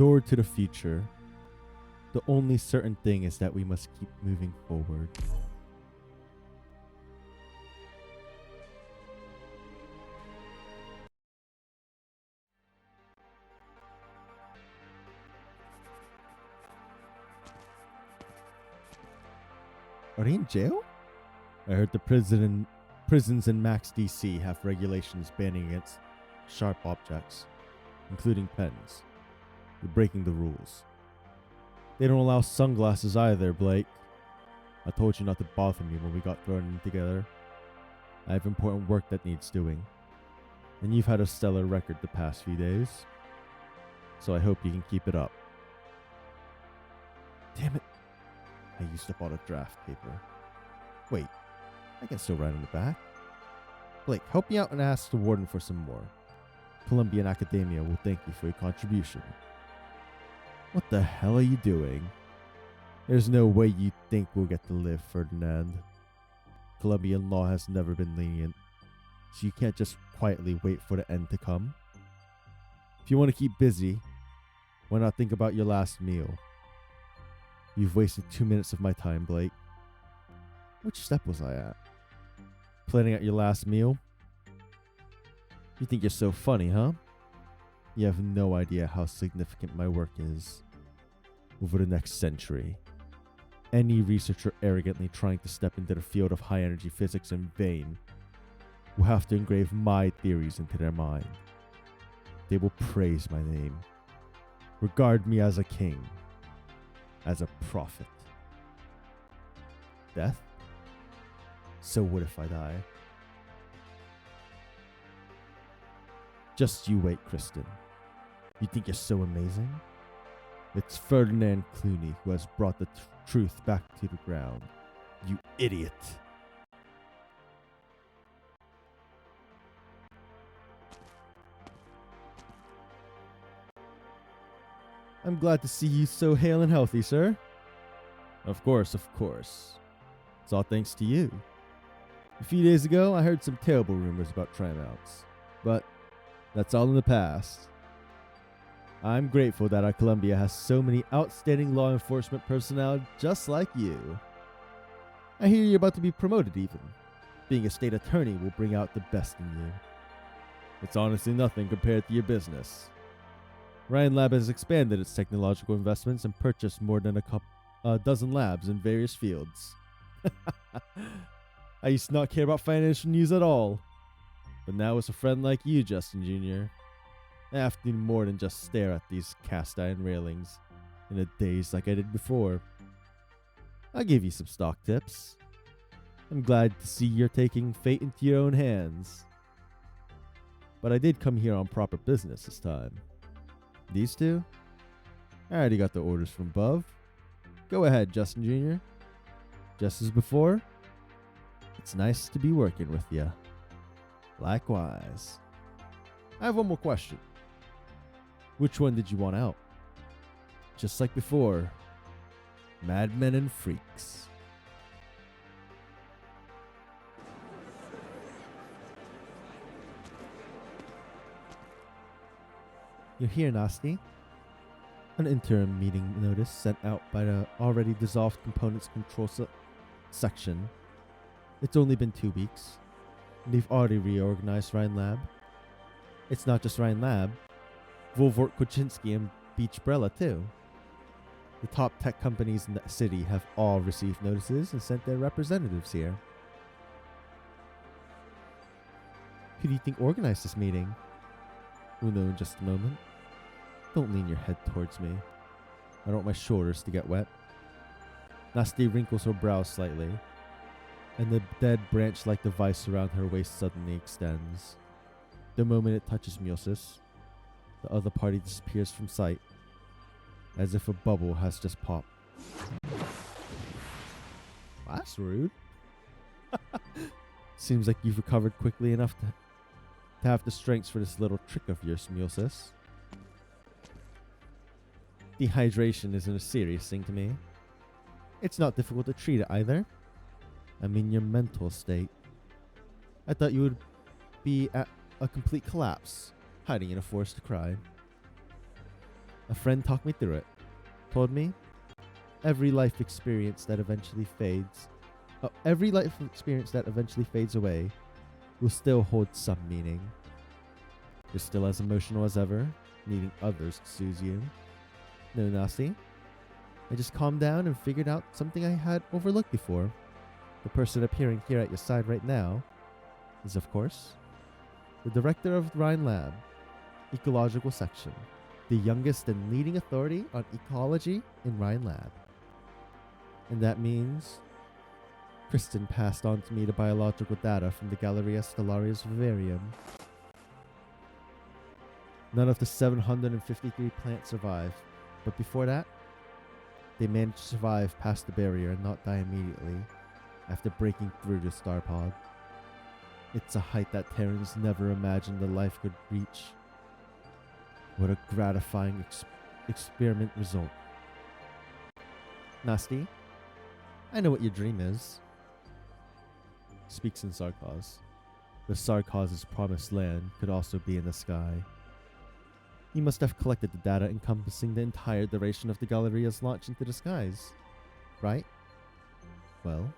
door to the future. The only certain thing is that we must keep moving forward. Are they in jail? I heard the prisons in Max DC have regulations banning against sharp objects, including pens. You're breaking the rules. They don't allow sunglasses either, Blake. I told you not to bother me when we got thrown in together. I have important work that needs doing. And you've had a stellar record the past few days. So I hope you can keep it up. Damn it. I used up all the draft paper. Wait, I can still write on the back. Blake, help me out and ask the warden for some more. Columbian Academia will thank you for your contribution. What the hell are you doing? There's no way you think we'll get to live, Ferdinand. Colombian law has never been lenient, so you can't just quietly wait for the end to come. If you want to keep busy, why not think about your last meal? You've wasted 2 minutes of my time, Blake. Which step was I at? Planning out your last meal? You think you're so funny, huh? You have no idea how significant my work is. Over the next century, any researcher arrogantly trying to step into the field of high-energy physics in vain will have to engrave my theories into their mind. They will praise my name, regard me as a king, as a prophet. Death? So what if I die? Just you wait, Kristen. You think you're so amazing? It's Ferdinand Clooney who has brought the truth back to the ground. You idiot. I'm glad to see you so hale and healthy, sir. Of course, of course. It's all thanks to you. A few days ago, I heard some terrible rumors about tryouts, but that's all in the past. I'm grateful that our Columbia has so many outstanding law enforcement personnel just like you. I hear you're about to be promoted even. Being a state attorney will bring out the best in you. It's honestly nothing compared to your business. Ryan Lab has expanded its technological investments and purchased more than a dozen labs in various fields. I used to not care about financial news at all. But now it's a friend like you, Justin Jr. I have to do more than just stare at these cast iron railings in a daze like I did before. I'll give you some stock tips. I'm glad to see you're taking fate into your own hands. But I did come here on proper business this time. These two? I already got the orders from above. Go ahead, Justin Jr. Just as before, it's nice to be working with you. Likewise. I have one more question. Which one did you want out? Just like before, madmen and freaks. You're here, Nasty. An interim meeting notice sent out by the already dissolved components control section. It's only been 2 weeks. They've already reorganized Ryan Lab. It's not just Ryan Lab. Volvort Kuczynski and Beachbrella too. The top tech companies in the city have all received notices and sent their representatives here. Who do you think organized this meeting? We'll know in just a moment. Don't lean your head towards me. I don't want my shoulders to get wet. Nasty wrinkles her brow slightly, and the dead branch-like device around her waist suddenly extends. The moment it touches Miosis, the other party disappears from sight, as if a bubble has just popped. That's rude. Seems like you've recovered quickly enough to have the strength for this little trick of yours, Miosis. Dehydration isn't a serious thing to me. It's not difficult to treat it either. I mean your mental state. I thought you would be at a complete collapse, hiding in a forest to cry. A friend talked me through it. Told me every life experience that eventually fades away will still hold some meaning. You're still as emotional as ever, needing others to soothe you. No, Nasti. I just calmed down and figured out something I had overlooked before. The person appearing here at your side right now is, of course, the director of the Rhine Lab, Ecological Section, the youngest and leading authority on ecology in Rhine Lab. And that means Kristen passed on to me the biological data from the Galleria Stellaria's vivarium. None of the 753 plants survived, but before that, they managed to survive past the barrier and not die immediately after breaking through the star pod. It's a height that Terrans never imagined the life could reach. What a gratifying experiment result. Nasti, I know what your dream is. Speaks in Sarkaz. The Sarkaz's promised land could also be in the sky. You must have collected the data encompassing the entire duration of the Galleria's launch into the skies, right? Well,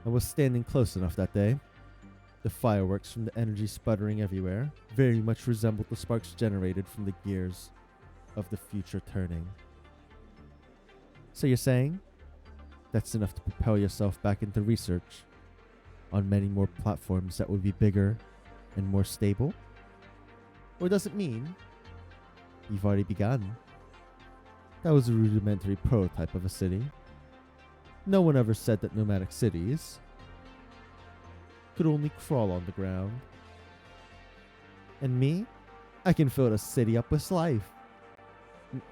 I was standing close enough that day. The fireworks from the energy sputtering everywhere very much resembled the sparks generated from the gears of the future turning. So you're saying that's enough to propel yourself back into research on many more platforms that would be bigger and more stable? Or does it mean you've already begun? That was a rudimentary prototype of a city. No one ever said that nomadic cities could only crawl on the ground. And me? I can fill the city up with life.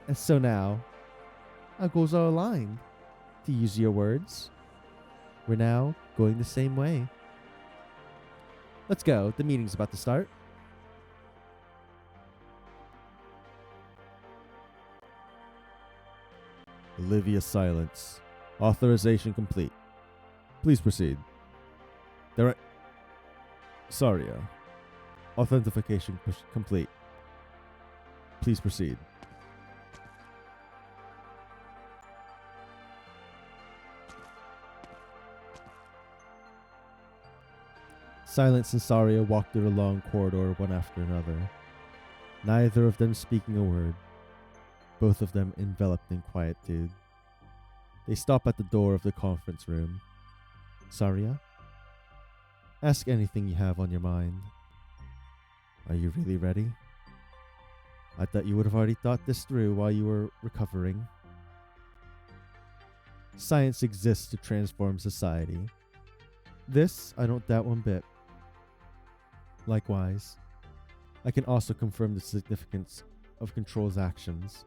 And so now, our goals are aligned. To use your words, we're now going the same way. Let's go. The meeting's about to start. Olivia silence. Authorization complete. Please proceed. Saria. Authentication complete. Please proceed. Silence and Saria walked through the long corridor one after another, neither of them speaking a word, both of them enveloped in quietude. They stop at the door of the conference room. Saria, ask anything you have on your mind. Are you really ready? I thought you would have already thought this through while you were recovering. Science exists to transform society. This, I don't doubt one bit. Likewise, I can also confirm the significance of Control's actions.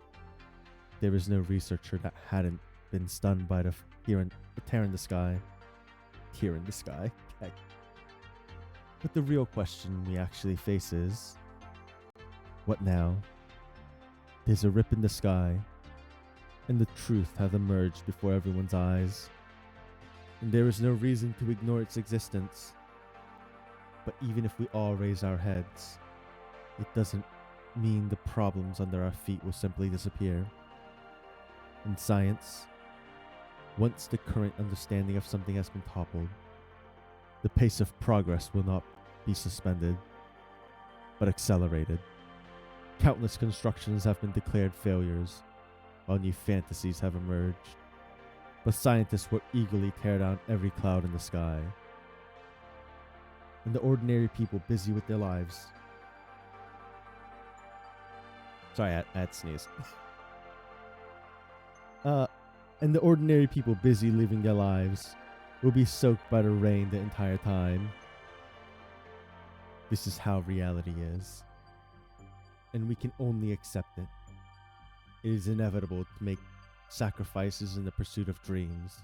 There is no researcher that hadn't been stunned by the tear in the sky. Tear in the sky. Okay. But the real question we actually face is, what now? There's a rip in the sky, and the truth hath emerged before everyone's eyes. And there is no reason to ignore its existence. But even if we all raise our heads, it doesn't mean the problems under our feet will simply disappear. In science, once the current understanding of something has been toppled, the pace of progress will not be suspended, but accelerated. Countless constructions have been declared failures, while new fantasies have emerged. But scientists will eagerly tear down every cloud in the sky. And the ordinary people busy with their lives. Sorry, I had to sneeze. And the ordinary people busy living their lives will be soaked by the rain the entire time. This is how reality is. And we can only accept it. It is inevitable to make sacrifices in the pursuit of dreams.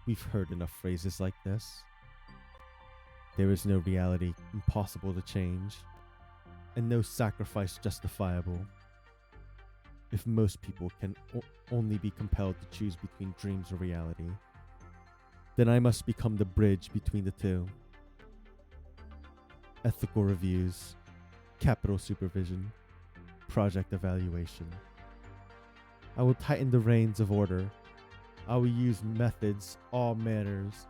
We've heard enough phrases like this. There is no reality impossible to change, and no sacrifice justifiable. If most people can only be compelled to choose between dreams or reality, then I must become the bridge between the two. Ethical reviews, capital supervision, project evaluation. I will tighten the reins of order. I will use methods all manners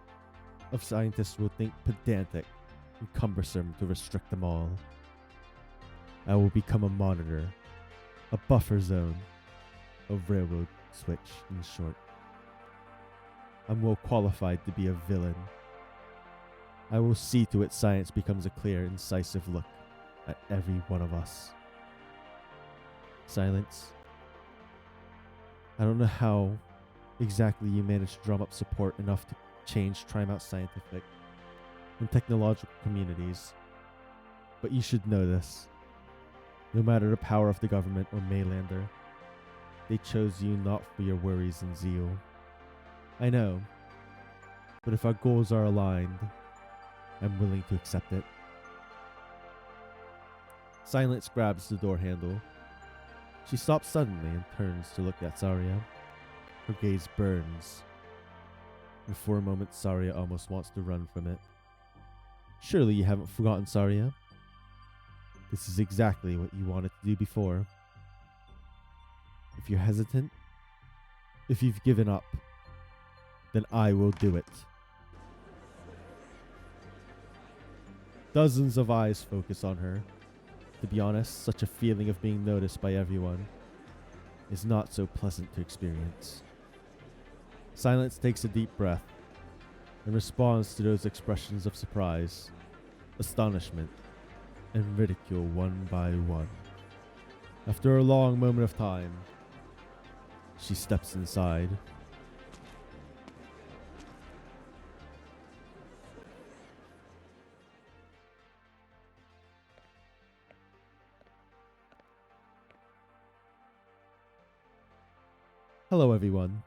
of scientists will think pedantic and cumbersome to restrict them all. I will become a monitor, a buffer zone, a railroad switch in short. I'm well qualified to be a villain. I will see to it science becomes a clear, incisive look at every one of us. Silence. I don't know how exactly you managed to drum up support enough to change Trimount's scientific and technological communities, but you should know this. No matter the power of the government or Maylander, they chose you not for your worries and zeal. I know, but if our goals are aligned, I'm willing to accept it. Silence grabs the door handle. She stops suddenly and turns to look at Saria. Her gaze burns, and for a moment Saria almost wants to run from it. Surely you haven't forgotten, Saria. This is exactly what you wanted to do before. If you're hesitant, if you've given up, then I will do it. Dozens of eyes focus on her. To be honest, such a feeling of being noticed by everyone is not so pleasant to experience. Silence takes a deep breath and responds to those expressions of surprise, astonishment, and ridicule one by one. After a long moment of time, she steps inside. Hello everyone,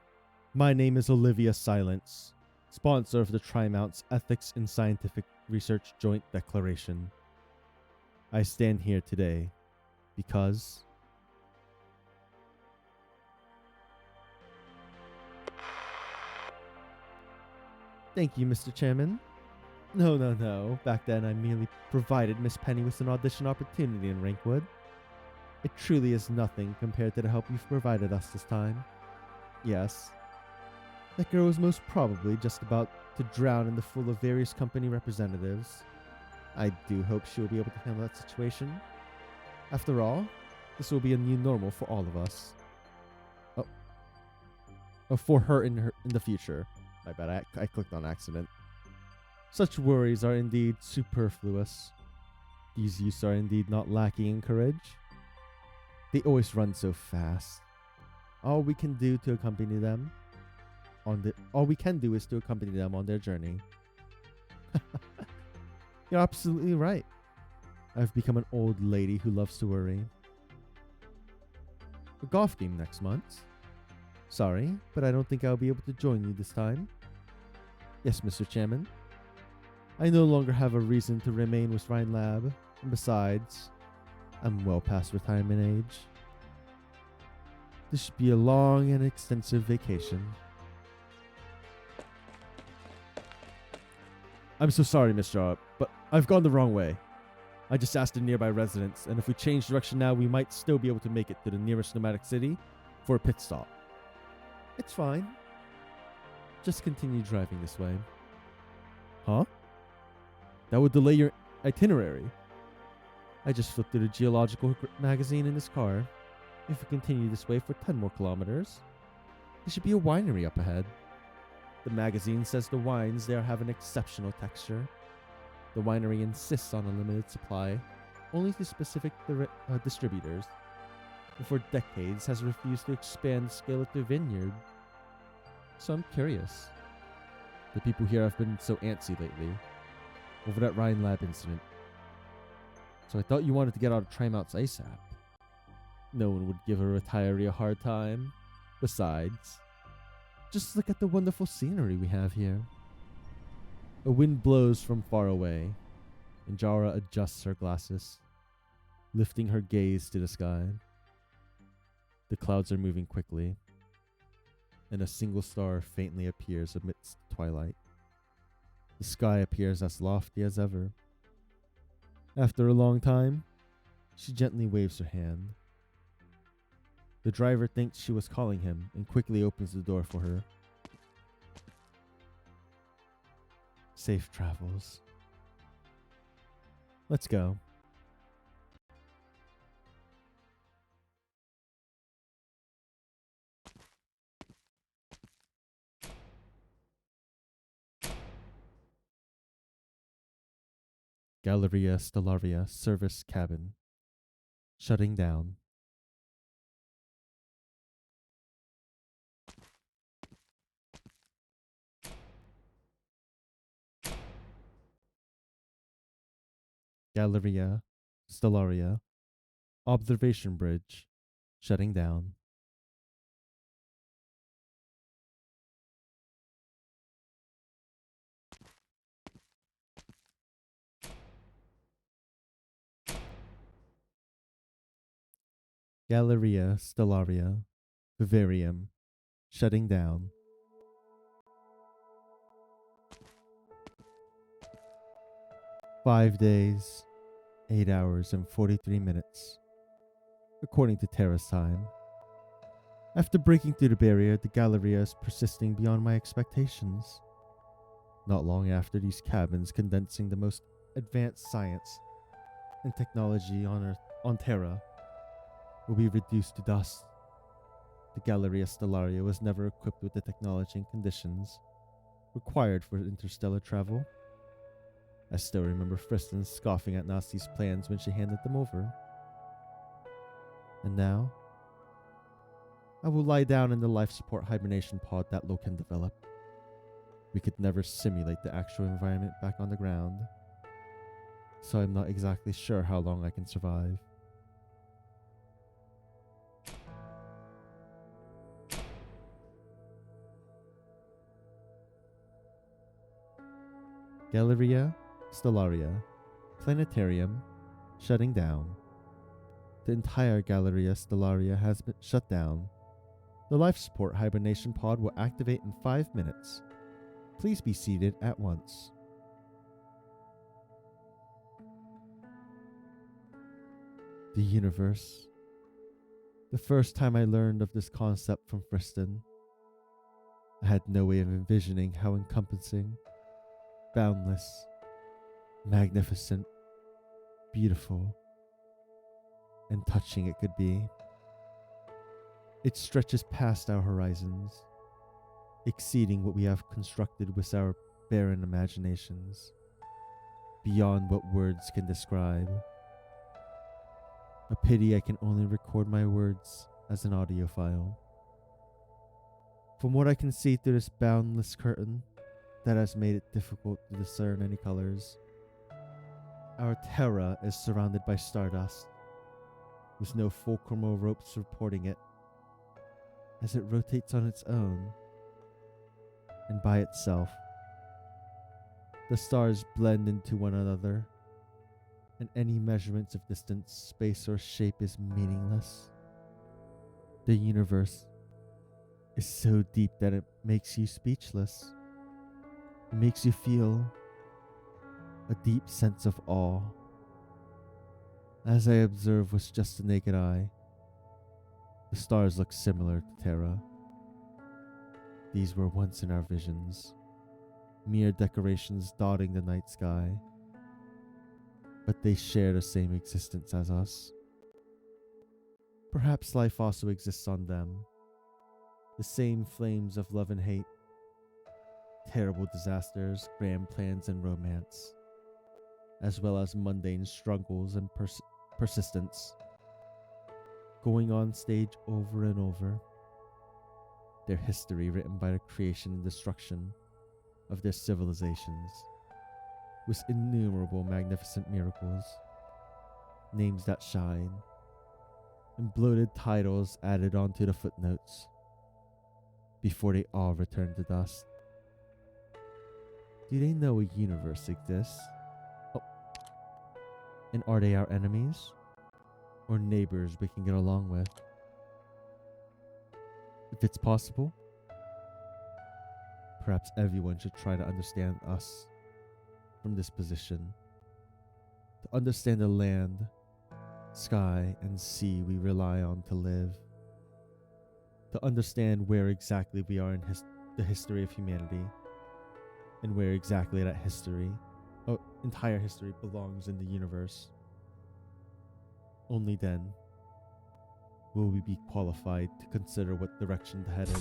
my name is Olivia Silence, sponsor of the Trimount's Ethics in Scientific Research Joint Declaration. I stand here today because Thank you, Mr. Chairman. No. Back then I merely provided Miss Penny with an audition opportunity in Rankwood. It truly is nothing compared to the help you've provided us this time. Yes, that girl is most probably just about to drown in the pool of various company representatives. I do hope she will be able to handle that situation. After all, this will be a new normal for all of us. Oh, for her in the future. My bad, I clicked on accident. Such worries are indeed superfluous. These youths are indeed not lacking in courage. They always run so fast. All we can do is to accompany them on their journey. You're absolutely right. I've become an old lady who loves to worry. A golf game next month. Sorry, but I don't think I'll be able to join you this time. Yes, Mr. Chairman. I no longer have a reason to remain with Rhine Lab, and besides, I'm well past retirement age. This should be a long and extensive vacation. I'm so sorry, Mr. Arp, but I've gone the wrong way. I just asked the nearby residents, and if we change direction now, we might still be able to make it to the nearest nomadic city for a pit stop. It's fine. Just continue driving this way. Huh? That would delay your itinerary. I just flipped through the geological magazine in this car. If we continue this way for 10 more kilometers, there should be a winery up ahead. The magazine says the wines there have an exceptional texture. The winery insists on a limited supply, only to specific distributors, and for decades has refused to expand the scale of their vineyard. So I'm curious. The people here have been so antsy lately, over that Rhine Lab incident. So I thought you wanted to get out of Trimount's ASAP. No one would give a retiree a hard time. Besides, just look at the wonderful scenery we have here. A wind blows from far away, and Jara adjusts her glasses, lifting her gaze to the sky. The clouds are moving quickly, and a single star faintly appears amidst the twilight. The sky appears as lofty as ever. After a long time, she gently waves her hand, The driver thinks she was calling him and quickly opens the door for her. Safe travels. Let's go. Galleria Stellaria service cabin. Shutting down. Galleria Stellaria. Observation bridge. Shutting down. Galleria Stellaria. Vivarium. Shutting down. "5 days, 8 hours, and 43 minutes, according to Terra's time. After breaking through the barrier, the Galleria is persisting beyond my expectations. Not long after, these cabins condensing the most advanced science and technology on Terra will be reduced to dust. The Galleria Stellaria was never equipped with the technology and conditions required for interstellar travel. I still remember Friston scoffing at Nasti's plans when she handed them over. And now, I will lie down in the life support hibernation pod that Loken developed. We could never simulate the actual environment back on the ground, so I'm not exactly sure how long I can survive. Galleria Stellaria. Planetarium. Shutting down. The entire Galleria Stellaria has been shut down. The life support hibernation pod will activate in 5 minutes. Please be seated at once. The universe. The first time I learned of this concept from Friston, I had no way of envisioning how encompassing, boundless, magnificent, beautiful, and touching it could be. It stretches past our horizons, exceeding what we have constructed with our barren imaginations, beyond what words can describe. A pity I can only record my words as an audio file. From what I can see through this boundless curtain that has made it difficult to discern any colors, our Terra is surrounded by stardust, with no fulcrum or ropes supporting it, as it rotates on its own and by itself. The stars blend into one another, and any measurements of distance, space, or shape is meaningless. The universe is so deep that it makes you speechless. It makes you feel a deep sense of awe. As I observe with just the naked eye, the stars look similar to Terra. These were once in our visions, mere decorations dotting the night sky, but they share the same existence as us. Perhaps life also exists on them, the same flames of love and hate, terrible disasters, grand plans, and romance, as well as mundane struggles and persistence, going on stage over and over. Their history written by the creation and destruction of their civilizations, with innumerable magnificent miracles, names that shine, and bloated titles added onto the footnotes, before they all return to dust. Do they know a universe exists? Oh. And are they our enemies? Or neighbors we can get along with? If it's possible, perhaps everyone should try to understand us from this position, to understand the land, sky, and sea we rely on to live, to understand where exactly we are in the history of humanity, and where exactly that entire history belongs in the universe. Only then will we be qualified to consider what direction to head in.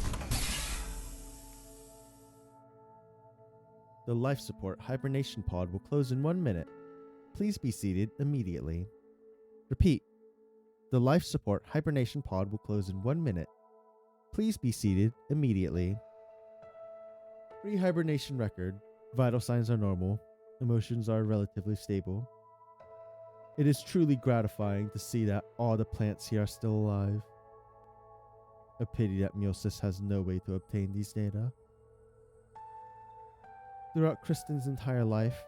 The life support hibernation pod will close in 1 minute. Please be seated immediately. Repeat. The life support hibernation pod will close in 1 minute. Please be seated immediately. Pre-hibernation record. Vital signs are normal. Emotions are relatively stable. It is truly gratifying to see that all the plants here are still alive. A pity that Miosis has no way to obtain these data. Throughout Kristen's entire life,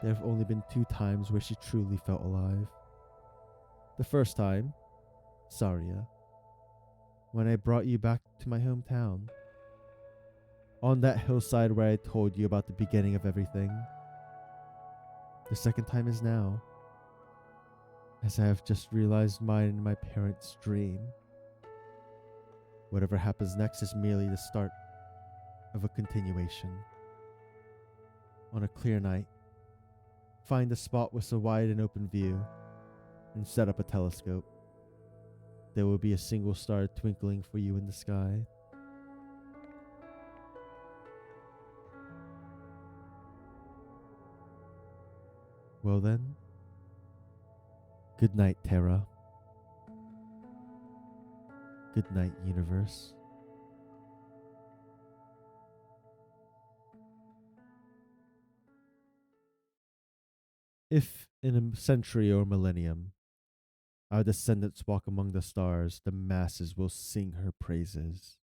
there have only been 2 times where she truly felt alive. The first time, Saria, when I brought you back to my hometown. On that hillside where I told you about the beginning of everything. The second time is now, as I have just realized mine and my parents' dream. Whatever happens next is merely the start of a continuation. On a clear night, find a spot with a wide and open view, and set up a telescope. There will be a single star twinkling for you in the sky. Well then, good night, Terra. Good night, universe. If in a century or millennium, our descendants walk among the stars, the masses will sing her praises.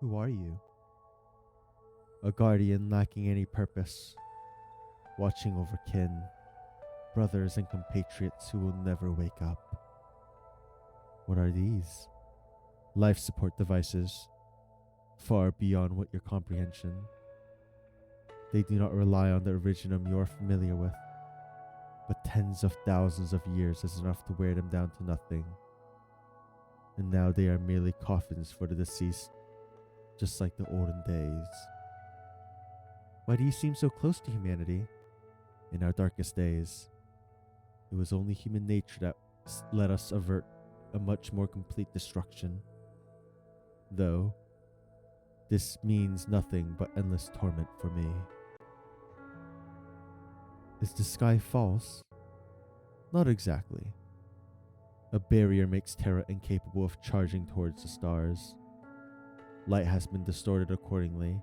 Who are you? A guardian lacking any purpose, watching over kin, brothers and compatriots who will never wake up. What are these? Life support devices, far beyond what your comprehension. They do not rely on the originum you are familiar with, but tens of thousands of years is enough to wear them down to nothing. And now they are merely coffins for the deceased, just like the olden days. Why do you seem so close to humanity? In our darkest days, it was only human nature that let us avert a much more complete destruction. Though, this means nothing but endless torment for me. Is the sky false? Not exactly. A barrier makes Terra incapable of charging towards the stars. Light has been distorted accordingly,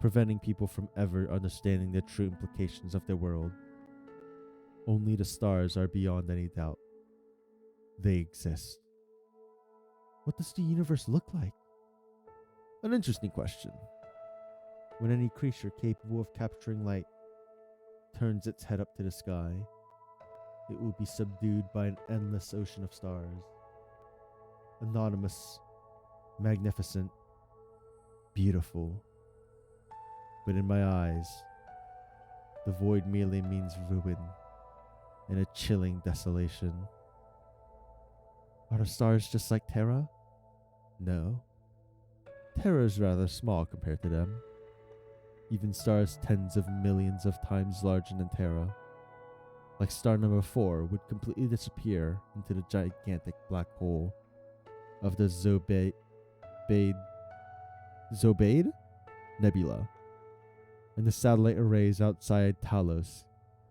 preventing people from ever understanding the true implications of their world. Only the stars are beyond any doubt. They exist. What does the universe look like? An interesting question. When any creature capable of capturing light turns its head up to the sky, it will be subdued by an endless ocean of stars. Anonymous, magnificent, beautiful. But in my eyes, the void merely means ruin and a chilling desolation. Are the stars just like Terra? No. Terra is rather small compared to them. Even stars tens of millions of times larger than Terra, like star number 4, would completely disappear into the gigantic black hole of the Zobaid Nebula. And the satellite arrays outside Talos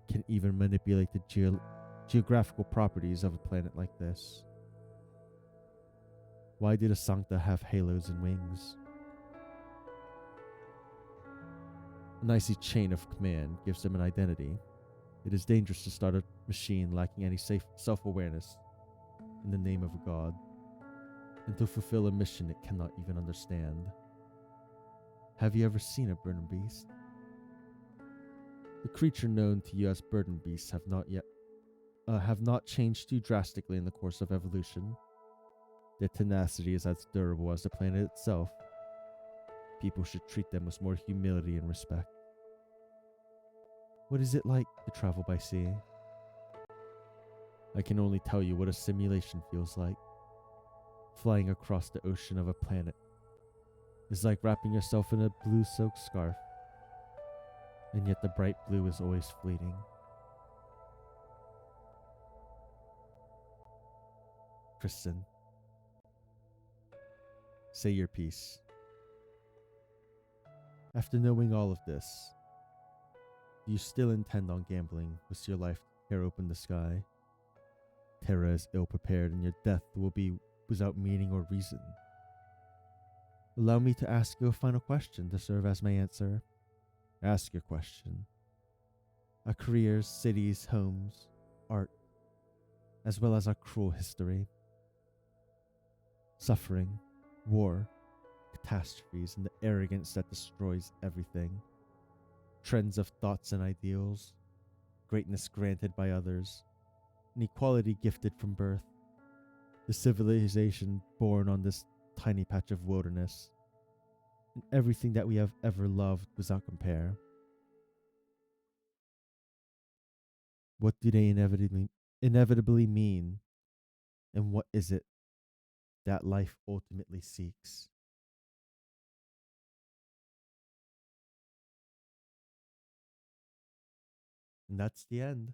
can even manipulate the geographical properties of a planet like this. Why do the Sancta have halos and wings? An icy chain of command gives them an identity. It is dangerous to start a machine lacking any self-awareness in the name of a god, and to fulfill a mission it cannot even understand. Have you ever seen a burden beast? The creature known to you as burden beasts have not changed too drastically in the course of evolution. Their tenacity is as durable as the planet itself. People should treat them with more humility and respect. What is it like to travel by sea? I can only tell you what a simulation feels like. Flying across the ocean of a planet is like wrapping yourself in a blue silk scarf, and yet the bright blue is always fleeting. Kristen, say your piece. After knowing all of this, do you still intend on gambling with your life to tear open the sky? Terra is ill-prepared and your death will be without meaning or reason. Allow me to ask you a final question to serve as my answer. Ask your question. Our careers, cities, homes, art, as well as our cruel history. Suffering, war, catastrophes, and the arrogance that destroys everything. Trends of thoughts and ideals, greatness granted by others, and equality gifted from birth. The civilization born on this tiny patch of wilderness, and everything that we have ever loved without compare. What do they inevitably mean, and what is it that life ultimately seeks? And that's the end.